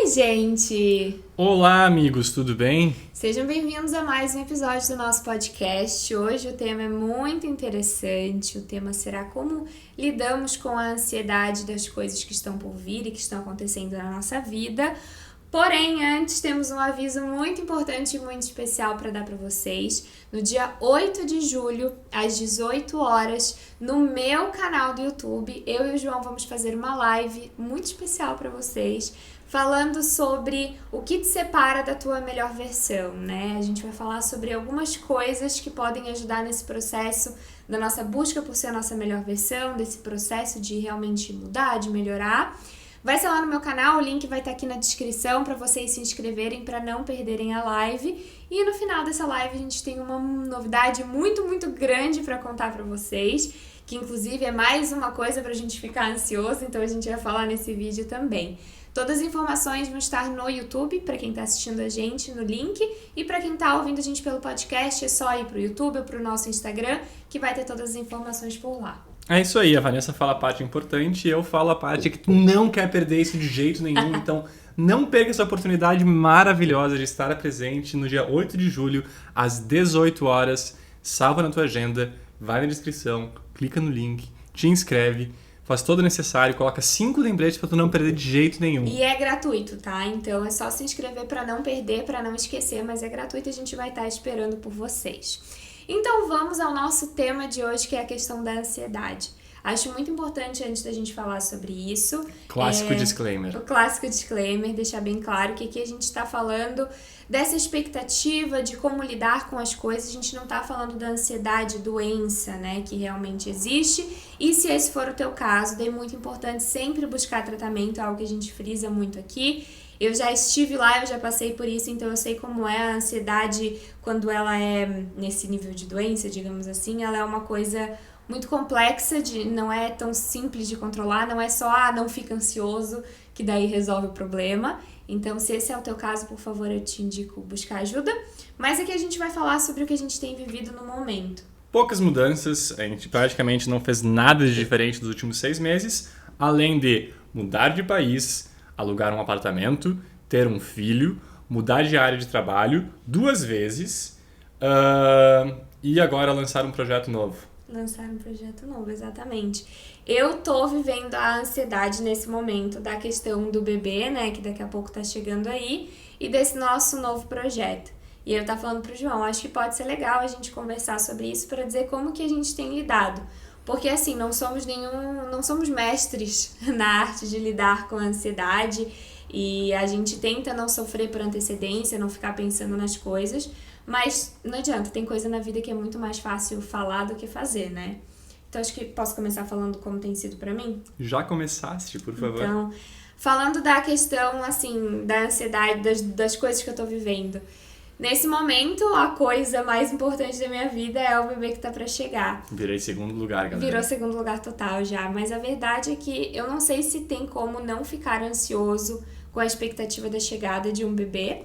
Oi, gente! Olá, amigos, tudo bem? Sejam bem-vindos a mais um episódio do nosso podcast. Hoje o tema é muito interessante. O tema será como lidamos com a ansiedade das coisas que estão por vir e que estão acontecendo na nossa vida. Porém, antes temos um aviso muito importante e muito especial para dar para vocês. No dia 8 de julho, às 18 horas, no meu canal do YouTube, eu e o João vamos fazer uma live muito especial para vocês, falando sobre o que te separa da tua melhor versão, né? A gente vai falar sobre algumas coisas que podem ajudar nesse processo da nossa busca por ser a nossa melhor versão, desse processo de realmente mudar, de melhorar. Vai ser lá no meu canal, o link vai estar aqui na descrição para vocês se inscreverem para não perderem a live. E no final dessa live a gente tem uma novidade muito grande para contar para vocês, que inclusive é mais uma coisa para a gente ficar ansioso, então a gente vai falar nesse vídeo também. Todas as informações vão estar no YouTube, para quem está assistindo a gente, no link. E para quem está ouvindo a gente pelo podcast, é só ir para o YouTube ou para o nosso Instagram, que vai ter todas as informações por lá. É isso aí, a Vanessa fala a parte importante e eu falo a parte que tu não quer perder isso de jeito nenhum, então não perca essa oportunidade maravilhosa de estar presente no dia 8 de julho, às 18 horas. Salva na tua agenda, vai na descrição, clica no link, te inscreve, faz todo o necessário, coloca 5 lembretes para tu não perder de jeito nenhum. E é gratuito, tá? Então é só se inscrever para não perder, para não esquecer, mas é gratuito e a gente vai estar esperando por vocês. Então vamos ao nosso tema de hoje, que é a questão da ansiedade. Acho muito importante, antes da gente falar sobre isso... Clássico disclaimer. O clássico disclaimer, deixar bem claro que aqui a gente está falando dessa expectativa de como lidar com as coisas. A gente não está falando da ansiedade, doença, né, que realmente existe. E se esse for o teu caso, daí é muito importante sempre buscar tratamento, é algo que a gente frisa muito aqui. Eu já estive lá, eu já passei por isso, então eu sei como é a ansiedade quando ela é nesse nível de doença, digamos assim. Ela é uma coisa muito complexa, não é tão simples de controlar, não é só, não fica ansioso, que daí resolve o problema. Então, se esse é o teu caso, por favor, eu te indico buscar ajuda. Mas aqui a gente vai falar sobre o que a gente tem vivido no momento. Poucas mudanças, a gente praticamente não fez nada de diferente dos últimos 6 meses, além de mudar de país, alugar um apartamento, ter um filho, mudar de área de trabalho 2 vezes e agora lançar um projeto novo. Lançar um projeto novo, exatamente. Eu tô vivendo a ansiedade nesse momento da questão do bebê, né, que daqui a pouco tá chegando aí, e desse nosso novo projeto. E eu tava falando pro João, acho que pode ser legal a gente conversar sobre isso para dizer como que a gente tem lidado. Porque assim, não somos mestres na arte de lidar com a ansiedade e a gente tenta não sofrer por antecedência, não ficar pensando nas coisas, mas não adianta, tem coisa na vida que é muito mais fácil falar do que fazer, né? Então acho que posso começar falando como tem sido pra mim? Já começaste, por favor. Então, falando da questão, assim, da ansiedade, das coisas que eu tô vivendo. Nesse momento, a coisa mais importante da minha vida é o bebê que tá pra chegar. Virei segundo lugar, galera. Virou segundo lugar total já, mas a verdade é que eu não sei se tem como não ficar ansioso com a expectativa da chegada de um bebê,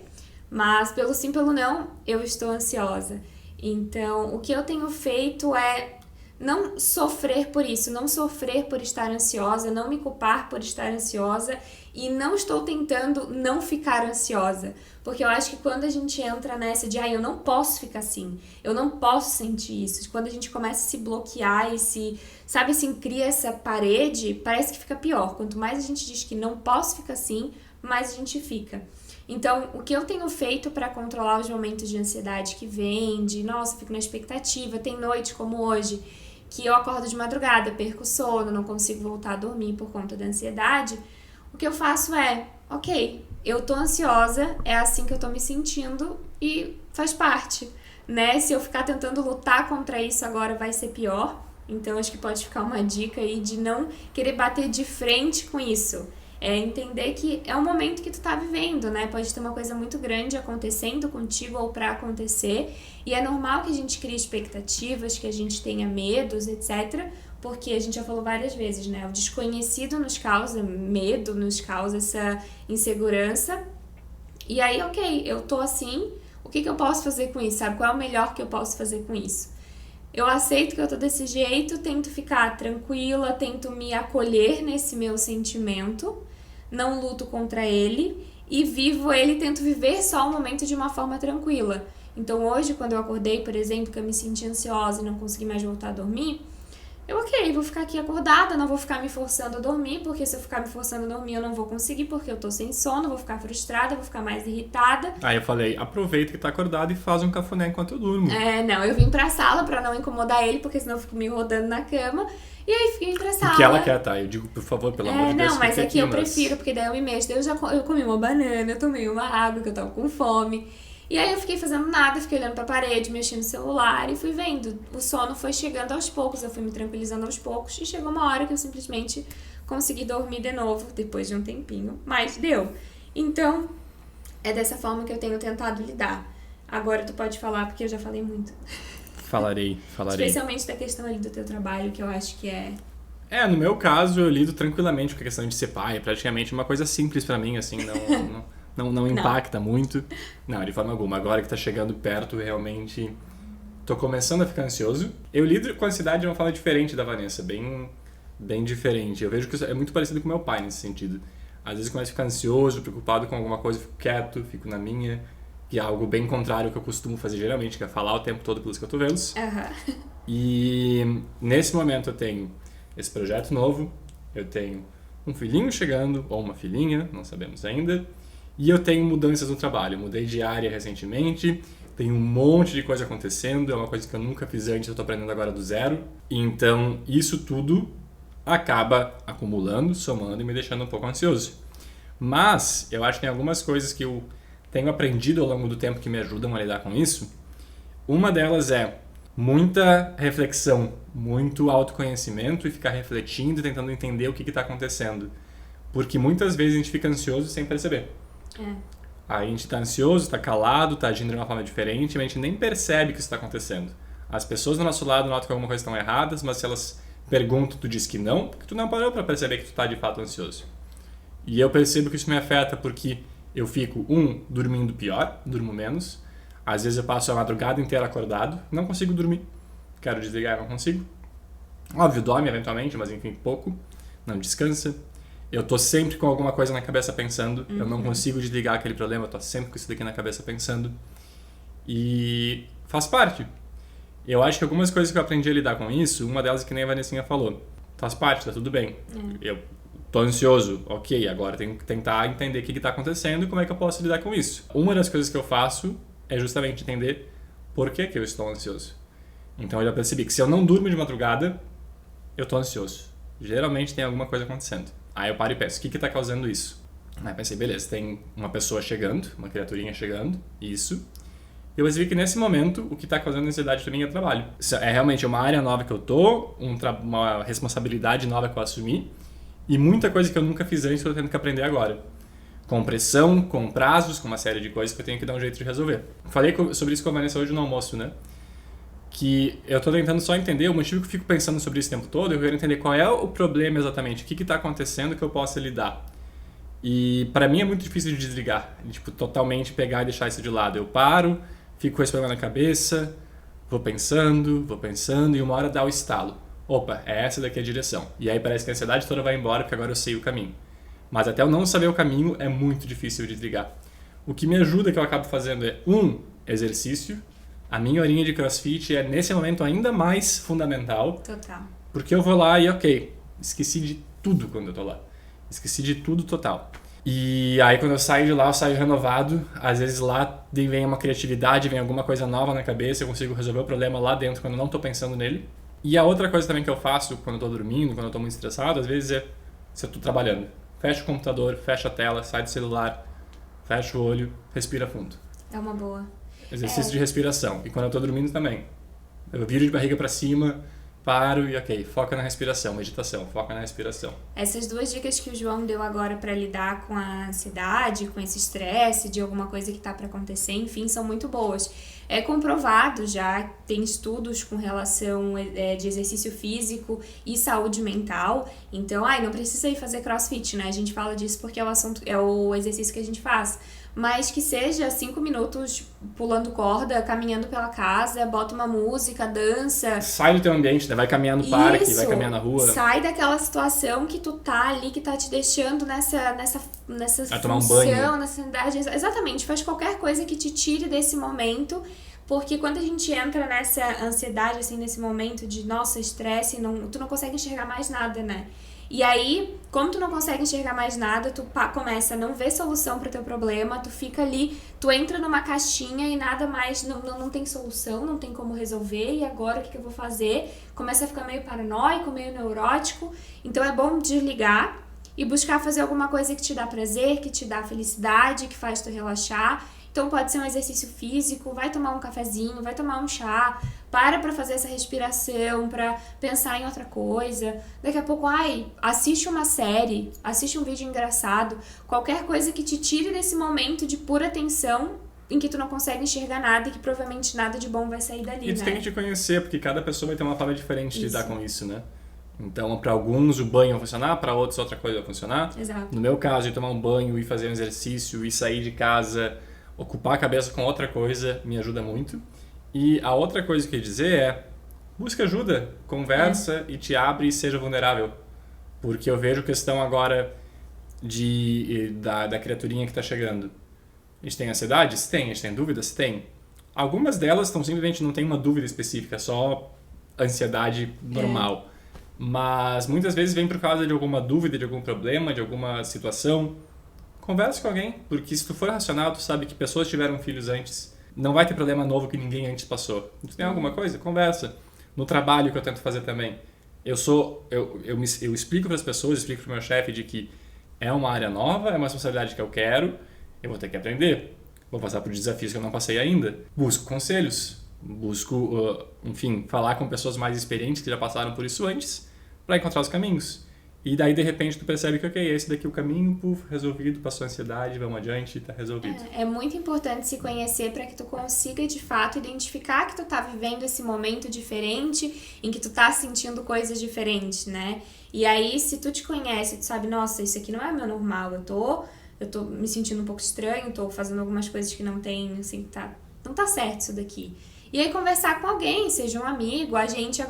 mas pelo sim, pelo não, eu estou ansiosa. Então, o que eu tenho feito é não sofrer por isso, não sofrer por estar ansiosa, não me culpar por estar ansiosa e não estou tentando não ficar ansiosa. Porque eu acho que quando a gente entra nessa de eu não posso ficar assim, eu não posso sentir isso, quando a gente começa a se bloquear e sabe assim, cria essa parede, parece que fica pior. Quanto mais a gente diz que não posso ficar assim, mais a gente fica. Então, o que eu tenho feito para controlar os momentos de ansiedade que vem, nossa, fico na expectativa, tem noite como hoje, que eu acordo de madrugada, perco o sono, não consigo voltar a dormir por conta da ansiedade, o que eu faço é, ok, eu tô ansiosa, é assim que eu tô me sentindo e faz parte, né? Se eu ficar tentando lutar contra isso agora vai ser pior, então acho que pode ficar uma dica aí de não querer bater de frente com isso. É entender que é o momento que tu tá vivendo, né? Pode ter uma coisa muito grande acontecendo contigo ou pra acontecer. E é normal que a gente crie expectativas, que a gente tenha medos, etc. Porque a gente já falou várias vezes, né? O desconhecido nos causa medo, nos causa essa insegurança. E aí, ok, eu tô assim, o que eu posso fazer com isso? Sabe? Qual é o melhor que eu posso fazer com isso? Eu aceito que eu tô desse jeito, tento ficar tranquila, tento me acolher nesse meu sentimento, não luto contra ele e vivo ele e tento viver só o momento de uma forma tranquila. Então hoje, quando eu acordei, por exemplo, que eu me senti ansiosa e não consegui mais voltar a dormir, vou ficar aqui acordada, não vou ficar me forçando a dormir, porque se eu ficar me forçando a dormir eu não vou conseguir, porque eu tô sem sono, vou ficar frustrada, vou ficar mais irritada. Aí eu falei, aproveita que tá acordado e faz um cafuné enquanto eu durmo. Não, eu vim pra sala pra não incomodar ele, porque senão eu fico me rodando na cama. E aí fiquei pra sala. O que ela quer, tá? Eu digo, por favor, pelo amor de Deus. Não, mas aqui eu prefiro, porque daí eu me mexo. Daí eu comi uma banana, eu tomei uma água, que eu tava com fome. E aí eu fiquei fazendo nada, fiquei olhando pra parede, mexendo no celular e fui vendo. O sono foi chegando aos poucos, eu fui me tranquilizando aos poucos. E chegou uma hora que eu simplesmente consegui dormir de novo, depois de um tempinho. Mas deu. Então, é dessa forma que eu tenho tentado lidar. Agora tu pode falar, porque eu já falei muito. Falarei. Especialmente da questão ali do teu trabalho, que eu acho que é... No meu caso, eu lido tranquilamente com a questão de ser pai. É praticamente uma coisa simples pra mim, assim, não impacta muito. Não, de forma alguma. Agora que tá chegando perto, realmente tô começando a ficar ansioso. Eu lido com a ansiedade de uma forma diferente da Vanessa, bem diferente. Eu vejo que é muito parecido com meu pai nesse sentido. Às vezes eu começo a ficar ansioso, preocupado com alguma coisa, fico quieto, fico na minha. Que é algo bem contrário ao que eu costumo fazer geralmente, que é falar o tempo todo pelos cotovelos. Uhum. E nesse momento eu tenho esse projeto novo, eu tenho um filhinho chegando, ou uma filhinha, não sabemos ainda, e eu tenho mudanças no trabalho. Eu mudei de área recentemente, tem um monte de coisa acontecendo, é uma coisa que eu nunca fiz antes, eu estou aprendendo agora do zero. Então isso tudo acaba acumulando, somando e me deixando um pouco ansioso. Mas eu acho que tem algumas coisas que eu tenho aprendido ao longo do tempo que me ajudam a lidar com isso. Uma delas é muita reflexão, muito autoconhecimento e ficar refletindo e tentando entender o que está acontecendo. Porque muitas vezes a gente fica ansioso sem perceber. Aí a gente está ansioso, está calado, está agindo de uma forma diferente, mas a gente nem percebe que isso está acontecendo. As pessoas do nosso lado notam que alguma coisa estão erradas, mas se elas perguntam, tu diz que não, porque tu não parou para perceber que tu está de fato ansioso. E eu percebo que isso me afeta porque eu fico, dormindo pior, durmo menos. Às vezes eu passo a madrugada inteira acordado, não consigo dormir. Quero desligar, não consigo. Óbvio, dorme eventualmente, mas enfim, pouco. Não descansa. Eu tô sempre com alguma coisa na cabeça pensando. Eu não consigo desligar aquele problema, eu tô sempre com isso daqui na cabeça pensando. E faz parte. Eu acho que algumas coisas que eu aprendi a lidar com isso, uma delas é que nem a Vanessinha falou. Faz parte, tá tudo bem. Eu tô ansioso, ok, agora tenho que tentar entender o que tá acontecendo e como é que eu posso lidar com isso. Uma das coisas que eu faço é justamente entender por que eu estou ansioso. Então eu já percebi que se eu não durmo de madrugada, eu tô ansioso. Geralmente tem alguma coisa acontecendo. Aí eu paro e penso, o que tá causando isso? Aí pensei, beleza, tem uma pessoa chegando, uma criaturinha chegando, isso. E eu percebi que nesse momento, o que tá causando ansiedade pra mim é trabalho. É realmente uma área nova que eu tô, uma responsabilidade nova que eu assumi, e muita coisa que eu nunca fiz antes que eu tô tendo que aprender agora. Com pressão, com prazos, com uma série de coisas que eu tenho que dar um jeito de resolver. Falei sobre isso com a Vanessa hoje no almoço, né? Que eu tô tentando só entender, o motivo que eu fico pensando sobre isso o tempo todo, eu quero entender qual é o problema exatamente, o que tá acontecendo que eu possa lidar. E pra mim é muito difícil de desligar, tipo, totalmente pegar e deixar isso de lado. Eu paro, fico com esse problema na cabeça, vou pensando, e uma hora dá o estalo. Opa, é essa daqui a direção. E aí parece que a ansiedade toda vai embora, porque agora eu sei o caminho. Mas até eu não saber o caminho é muito difícil de desligar. O que me ajuda, que eu acabo fazendo é, exercício. A minha horinha de CrossFit é, nesse momento, ainda mais fundamental. Total. Porque eu vou lá e, ok, esqueci de tudo quando eu tô lá. Esqueci de tudo total. E aí, quando eu saio de lá, eu saio renovado. Às vezes lá vem uma criatividade, vem alguma coisa nova na cabeça, eu consigo resolver o problema lá dentro quando eu não tô pensando nele. E a outra coisa também que eu faço quando eu tô dormindo, quando eu tô muito estressado, às vezes é, se eu tô trabalhando, fecha o computador, fecha a tela, sai do celular, fecha o olho, respira fundo. É uma boa. Exercício de respiração. E quando eu tô dormindo também. Eu viro de barriga pra cima, paro e ok, foca na respiração, meditação, foca na respiração. Essas duas dicas que o João deu agora pra lidar com a ansiedade, com esse estresse de alguma coisa que tá pra acontecer, enfim, são muito boas. É comprovado já, tem estudos com relação de exercício físico e saúde mental. Então, não precisa ir fazer CrossFit, né? A gente fala disso porque é o assunto, é o exercício que a gente faz. mas que seja 5 minutos pulando corda, caminhando pela casa, bota uma música, dança. Sai do teu ambiente, né? Vai caminhar no parque, vai caminhar na rua. Sai daquela situação que tu tá ali, que tá te deixando nessa Vai tomar um banho. nessa ansiedade. Exatamente, faz qualquer coisa que te tire desse momento, porque quando a gente entra nessa ansiedade, assim, nesse momento de, nossa, estresse, tu não consegue enxergar mais nada, né? E aí, como tu não consegue enxergar mais nada, tu começa a não ver solução pro teu problema, tu fica ali, tu entra numa caixinha e nada mais, não tem solução, não tem como resolver, e agora o que eu vou fazer? Começa a ficar meio paranoico, meio neurótico, então é bom desligar e buscar fazer alguma coisa que te dá prazer, que te dá felicidade, que faz tu relaxar. Então pode ser um exercício físico, vai tomar um cafezinho, vai tomar um chá, pra fazer essa respiração, pra pensar em outra coisa. Daqui a pouco, assiste uma série, assiste um vídeo engraçado, qualquer coisa que te tire desse momento de pura tensão em que tu não consegue enxergar nada e que provavelmente nada de bom vai sair dali, E tu né? tem que te conhecer, porque cada pessoa vai ter uma forma diferente de lidar com isso, né? Então, para alguns o banho vai funcionar, para outros outra coisa vai funcionar. Exato. No meu caso, ir tomar um banho, ir fazer um exercício, ir sair de casa, ocupar a cabeça com outra coisa me ajuda muito. E a outra coisa que eu ia dizer é, busca ajuda, conversa e te abre e seja vulnerável. Porque eu vejo questão agora da criaturinha que está chegando. A gente tem ansiedade? Se tem. A gente tem dúvidas? Se tem. Algumas delas estão simplesmente não tem uma dúvida específica, só ansiedade normal. Mas muitas vezes vem por causa de alguma dúvida, de algum problema, de alguma situação. Converse com alguém, porque se tu for racional, tu sabe que pessoas tiveram filhos antes. Não vai ter problema novo que ninguém antes passou. Se tem alguma coisa, conversa. No trabalho que eu tento fazer também. Eu explico para as pessoas, explico para o meu chefe de que é uma área nova, é uma responsabilidade que eu quero, eu vou ter que aprender. Vou passar por desafios que eu não passei ainda. Busco conselhos. Busco, falar com pessoas mais experientes que já passaram por isso antes, para encontrar os caminhos. E daí, de repente, tu percebe que, esse daqui é o caminho, resolvido, passou a ansiedade, vamos adiante, tá resolvido. É muito importante se conhecer para que tu consiga, de fato, identificar que tu tá vivendo esse momento diferente, em que tu tá sentindo coisas diferentes, né? E aí, se tu te conhece, tu sabe, nossa, isso aqui não é meu normal, eu tô me sentindo um pouco estranho, tô fazendo algumas coisas que não tem, assim, não tá certo isso daqui. E aí conversar com alguém, seja um amigo, a gente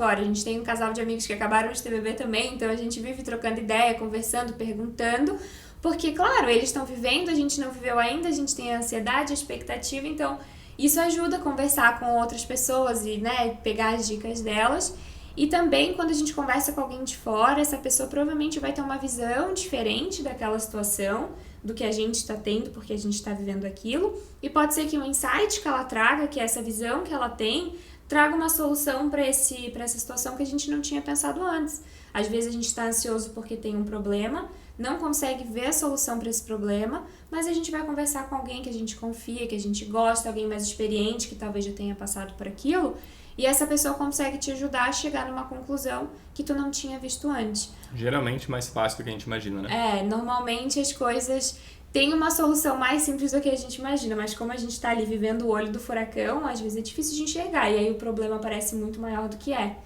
tem um casal de amigos que acabaram de ter bebê também, então a gente vive trocando ideia, conversando, perguntando, porque, claro, eles estão vivendo, a gente não viveu ainda, a gente tem a ansiedade, a expectativa, então isso ajuda a conversar com outras pessoas e, né, pegar as dicas delas. E também, quando a gente conversa com alguém de fora, essa pessoa provavelmente vai ter uma visão diferente daquela situação, do que a gente está tendo, porque a gente está vivendo aquilo. E pode ser que um insight que ela traga, que é essa visão que ela tem, traga uma solução para essa situação que a gente não tinha pensado antes. Às vezes a gente está ansioso porque tem um problema, não consegue ver a solução para esse problema, mas a gente vai conversar com alguém que a gente confia, que a gente gosta, alguém mais experiente, que talvez já tenha passado por aquilo, e essa pessoa consegue te ajudar a chegar numa conclusão que tu não tinha visto antes. Geralmente mais fácil do que a gente imagina, né? Normalmente as coisas têm uma solução mais simples do que a gente imagina, mas como a gente tá ali vivendo o olho do furacão, às vezes é difícil de enxergar, e aí o problema parece muito maior do que é.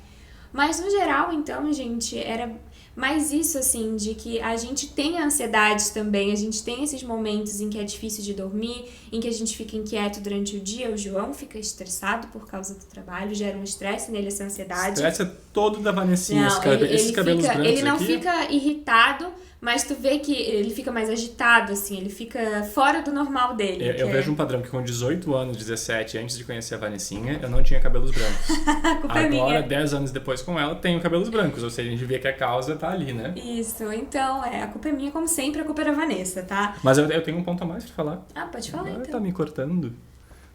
Mas no geral, então, gente, era mais isso, assim, de que a gente tem ansiedades também, a gente tem esses momentos em que é difícil de dormir, em que a gente fica inquieto durante o dia, o João fica estressado por causa do trabalho, gera um estresse nele, essa ansiedade. O estresse é todo da Vanessinha, esses cabelos brancos ele não aqui. fica irritado, mas tu vê que ele fica mais agitado, assim, ele fica fora do normal dele. Eu vejo um padrão que com 18 anos, 17, antes de conhecer a Vanessinha, eu não tinha cabelos brancos. A culpa é minha. Agora, 10 anos depois com ela, tenho cabelos brancos, ou seja, a gente vê que a causa tá ali, né? Isso, então, a culpa é minha, como sempre, a culpa é da Vanessa, tá? Mas eu tenho um ponto a mais pra falar. Pode falar, então. Tá me cortando.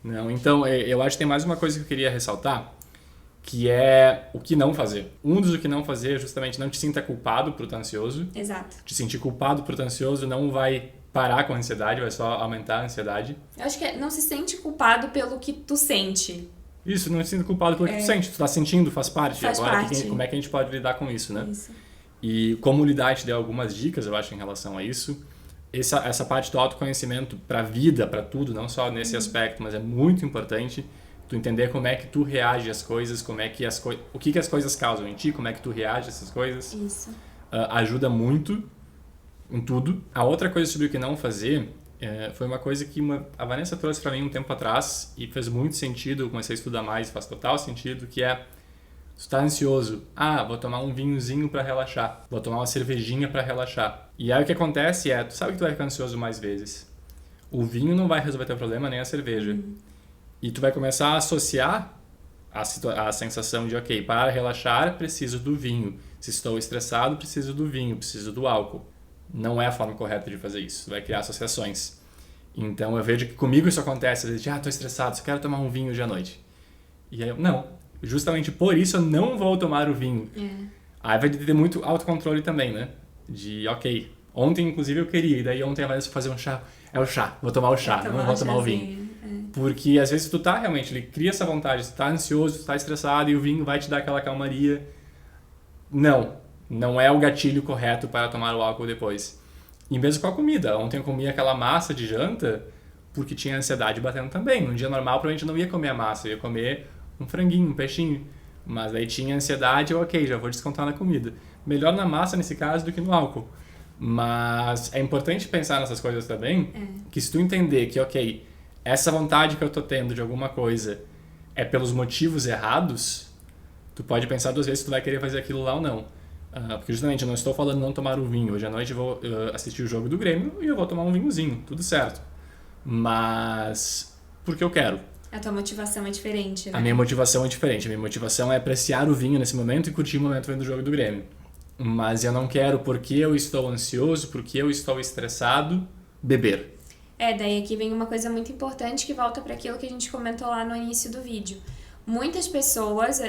Não, então, eu acho que tem mais uma coisa que eu queria ressaltar, que é o que não fazer. Um dos o que não fazer é justamente não te sinta culpado por estar ansioso. Exato. Te sentir culpado por estar ansioso não vai parar com a ansiedade, vai só aumentar a ansiedade. Eu acho que não se sente culpado pelo que tu sente. Isso, não se sinta culpado pelo que tu sente. Tu tá sentindo, faz parte. Faz Agora, parte. Como é que a gente pode lidar com isso, né? Isso. E como lidar, te deu algumas dicas, eu acho, em relação a isso. Essa parte do autoconhecimento pra vida, pra tudo, não só nesse aspecto, mas é muito importante. Tu entender como é que tu reage às coisas, como é que o que as coisas causam em ti, como é que tu reage a essas coisas. Isso. Ajuda muito em tudo. A outra coisa sobre o que não fazer Foi uma coisa que a Vanessa trouxe para mim um tempo atrás e fez muito sentido, eu comecei a estudar mais, faz total sentido, que é, tu tá ansioso, vou tomar um vinhozinho para relaxar, vou tomar uma cervejinha para relaxar. E aí o que acontece tu sabe que tu vai ficar ansioso mais vezes. O vinho não vai resolver teu problema, nem a cerveja. E tu vai começar a associar a sensação de, ok, para relaxar preciso do vinho. Se estou estressado, preciso do vinho, preciso do álcool. Não é a forma correta de fazer isso. Tu vai criar associações. Então eu vejo que comigo isso acontece. Às vezes, estou estressado, só quero tomar um vinho hoje à noite. E aí eu, não. Justamente por isso eu não vou tomar o vinho. Aí vai ter muito autocontrole também, né? De, ok, ontem inclusive eu queria, e daí ontem a Vanessa fazer um chá. É o chá, vou tomar o chá, não vou tomar o vinho. Porque às vezes tu tá realmente, ele cria essa vontade, tu tá ansioso, tu tá estressado e o vinho vai te dar aquela calmaria. Não é o gatilho correto para tomar o álcool depois. E mesmo com a comida. Ontem eu comi aquela massa de janta porque tinha ansiedade batendo também. Num dia normal provavelmente eu não ia comer a massa, eu ia comer um franguinho, um peixinho. Mas aí tinha ansiedade, ok, já vou descontar na comida. Melhor na massa nesse caso do que no álcool. Mas é importante pensar nessas coisas também, que se tu entender que, ok, essa vontade que eu tô tendo de alguma coisa é pelos motivos errados, tu pode pensar 2 vezes se tu vai querer fazer aquilo lá ou não. Porque justamente eu não estou falando não tomar o vinho. Hoje à noite eu vou assistir o jogo do Grêmio e eu vou tomar um vinhozinho, tudo certo. Mas porque eu quero. A tua motivação é diferente, né? A minha motivação é diferente. A minha motivação é apreciar o vinho nesse momento e curtir o momento vendo o jogo do Grêmio. Mas eu não quero, porque eu estou ansioso, porque eu estou estressado, beber. Daí aqui vem uma coisa muito importante que volta para aquilo que a gente comentou lá no início do vídeo. Muitas pessoas,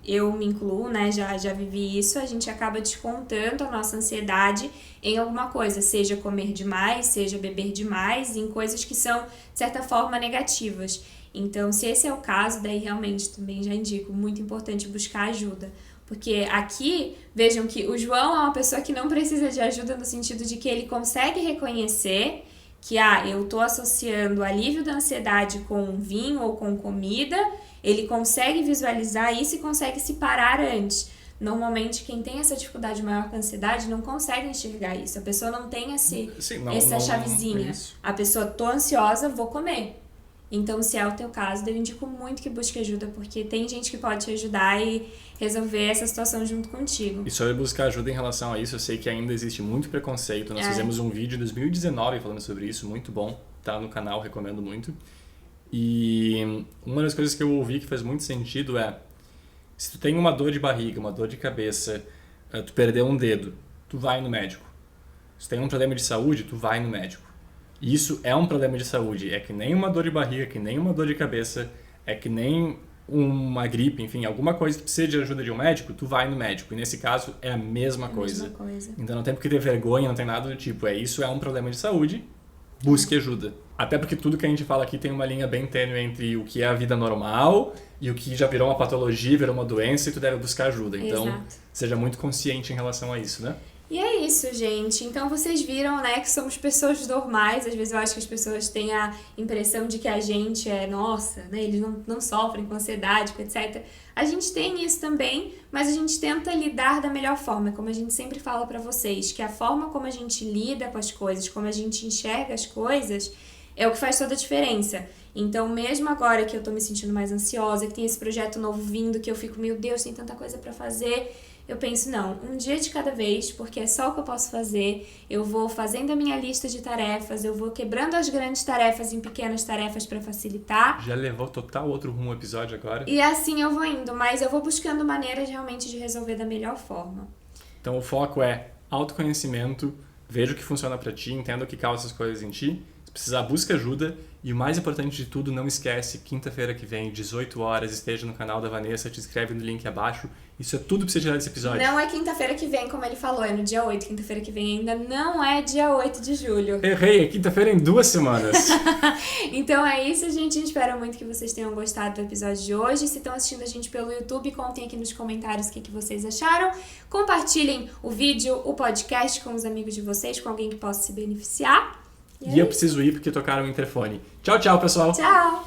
eu me incluo, né, já vivi isso, a gente acaba descontando a nossa ansiedade em alguma coisa, seja comer demais, seja beber demais, em coisas que são, de certa forma, negativas. Então, se esse é o caso, daí realmente também já indico, muito importante buscar ajuda. Porque aqui, vejam que o João é uma pessoa que não precisa de ajuda no sentido de que ele consegue reconhecer que eu tô associando o alívio da ansiedade com vinho ou com comida, ele consegue visualizar isso e consegue se parar antes. Normalmente, quem tem essa dificuldade maior com a ansiedade não consegue enxergar isso. A pessoa não tem essa chavezinha. A pessoa, tô ansiosa, vou comer. Então, se é o teu caso, eu indico muito que busque ajuda, porque tem gente que pode te ajudar e resolver essa situação junto contigo. E sobre buscar ajuda em relação a isso, eu sei que ainda existe muito preconceito. Nós fizemos um vídeo em 2019 falando sobre isso, muito bom. Tá no canal, recomendo muito. E uma das coisas que eu ouvi que faz muito sentido é, se tu tem uma dor de barriga, uma dor de cabeça, tu perdeu um dedo, tu vai no médico. Se tem um problema de saúde, tu vai no médico. Isso é um problema de saúde, é que nem uma dor de barriga, que nem uma dor de cabeça, é que nem uma gripe, enfim, alguma coisa que precisa de ajuda de um médico, tu vai no médico. E nesse caso é a mesma coisa. Então não tem por que ter vergonha, não tem nada do tipo. Isso é um problema de saúde, busque ajuda. Até porque tudo que a gente fala aqui tem uma linha bem tênue entre o que é a vida normal e o que já virou uma patologia, virou uma doença e tu deve buscar ajuda. Então, seja muito consciente em relação a isso, né? E é isso, gente. Então vocês viram, né, que somos pessoas normais. Às vezes eu acho que as pessoas têm a impressão de que a gente nossa, né, eles não sofrem com ansiedade, etc. A gente tem isso também, mas a gente tenta lidar da melhor forma. Como a gente sempre fala pra vocês, que a forma como a gente lida com as coisas, como a gente enxerga as coisas, é o que faz toda a diferença. Então, mesmo agora que eu tô me sentindo mais ansiosa, que tem esse projeto novo vindo, que eu fico, meu Deus, tem tanta coisa pra fazer, eu penso, não, um dia de cada vez, porque é só o que eu posso fazer, eu vou fazendo a minha lista de tarefas, eu vou quebrando as grandes tarefas em pequenas tarefas pra facilitar. Já levou total outro rumo o episódio agora. E assim eu vou indo, mas eu vou buscando maneiras realmente de resolver da melhor forma. Então o foco é autoconhecimento, veja o que funciona pra ti, entenda o que causa essas coisas em ti. Se precisar, busca ajuda. E o mais importante de tudo, não esquece, quinta-feira que vem, 18 horas, esteja no canal da Vanessa, te inscreve no link abaixo. Isso é tudo pra você tirar desse episódio. Não é quinta-feira que vem, como ele falou, é no dia 8. Quinta-feira que vem ainda não é dia 8 de julho. Errei, é quinta-feira em 2 semanas. Então é isso, gente. Espero muito que vocês tenham gostado do episódio de hoje. Se estão assistindo a gente pelo YouTube, contem aqui nos comentários o que vocês acharam. Compartilhem o vídeo, o podcast com os amigos de vocês, com alguém que possa se beneficiar. E eu preciso ir porque tocaram o interfone. Tchau, tchau, pessoal. Tchau.